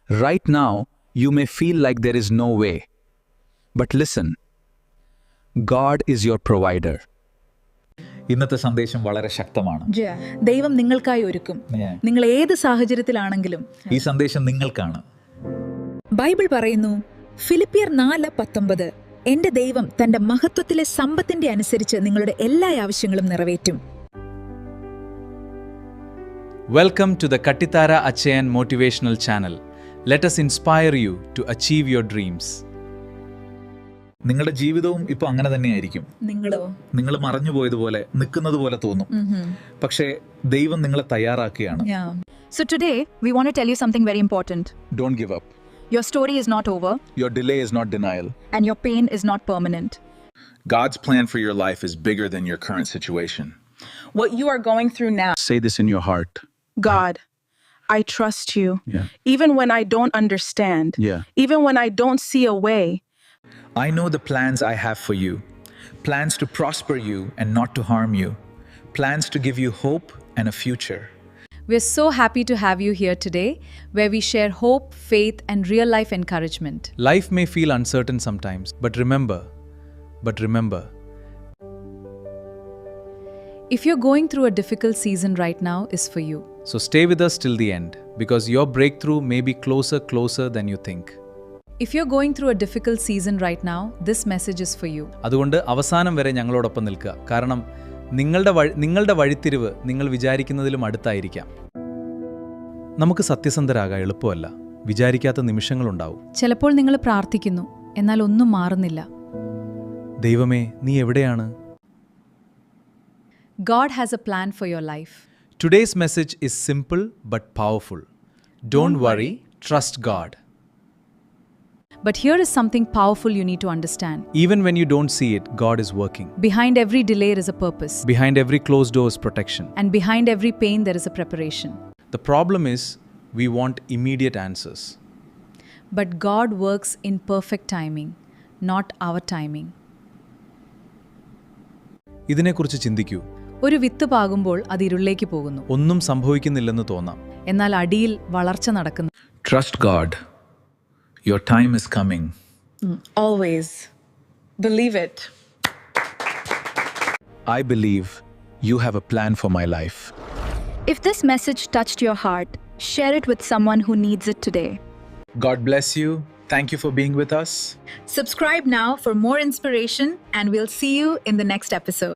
Right now, you may feel like there is no way. But listen, God is your provider. ഇന്നത്തെ സന്ദേശം വളരെ ശക്തമാണ്. ദൈവം നിങ്ങൾക്കായി ഒരുക്കും. നിങ്ങൾ ഏത് സാഹചര്യത്തിലാണെങ്കിലും ഈ സന്ദേശം നിങ്ങൾക്കാണ്. ബൈബിൾ പറയുന്നു, ഫിലിപ്പിയർ 4:19, എന്റെ ദൈവം തന്റെ മഹത്വത്തിലെ സമ്പത്തിന്റെ അനുസരിച്ച് നിങ്ങളുടെ എല്ലാ ആവശ്യങ്ങളും നിറവേറ്റും. Welcome to the Kattithara Achayan Motivational Channel. Let us inspire you to achieve your dreams. നിങ്ങളുടെ ജീവിതവും ഇപ്പൊ അങ്ങനെ തന്നെയായിരിക്കും. നിങ്ങൾ മറഞ്ഞു പോയതുപോലെ നിൽക്കുന്നത് പോലെ തോന്നും. പക്ഷേ ദൈവം നിങ്ങളെ തയ്യാറാക്കുകയാണ്. So today we want to tell you something very important. Don't give up. Your story is not over. Your delay is not denial. And your pain is not permanent. God's plan for your life is bigger than your current situation. What you are going through now. Say this in your heart. God, I trust you. Yeah. Even when I don't understand. Yeah. Even when I don't see a way. I know the plans I have for you. Plans to prosper you and not to harm you. Plans to give you hope and a future. We're so happy to have you here today, where we share hope, faith, and real-life encouragement. Life may feel uncertain sometimes, but remember, if you're going through a difficult season right now, is for you. So stay with us till the end, because your breakthrough may be closer than you think. If you're going through a difficult season right now, this message is for you. അതുകൊണ്ട് അവസാനം വരെ ഞങ്ങളോടൊപ്പം നിൽക്കുക. കാരണം നിങ്ങളുടെ വഴിത്തിരിവ് നിങ്ങൾ വിചാരിക്കുന്നതിലും അടുത്തായിരിക്കാം. നമുക്ക് സത്യസന്ധരാകാൻ എളുപ്പമല്ല. വിചാരിക്കാത്ത നിമിഷങ്ങളുണ്ടാവും. ചിലപ്പോൾ നിങ്ങൾ പ്രാർത്ഥിക്കുന്നു, എന്നാൽ ഒന്നും മാറുന്നില്ല. ദൈവമേ, നീ എവിടെയാണ്? God has a plan for your life. Today's message is simple but powerful. Don't worry, trust God. But here is something powerful you need to understand. Even when you don't see it, God is working. Behind every delay there is a purpose. Behind every closed door is protection. And behind every pain there is a preparation. The problem is, we want immediate answers. But God works in perfect timing, not our timing. ഇതിനെക്കുറിച്ച് ചിന്തിക്കൂ. ഒരു വിത്ത് പാകുമ്പോൾ അത് ഇരുളിലേക്ക് പോകുന്നു. ഒന്നും സംഭവിക്കുന്നില്ലെന്ന് തോന്നാം. എന്നാൽ അടിയിൽ വളർച്ച നടക്കുന്നു. Trust God. Your time is coming. Always. Believe it. I believe you have a plan for my life. If this message touched your heart, share it with someone who needs it today. God bless you. Thank you for being with us. Subscribe now for more inspiration, and we'll see you in the next episode.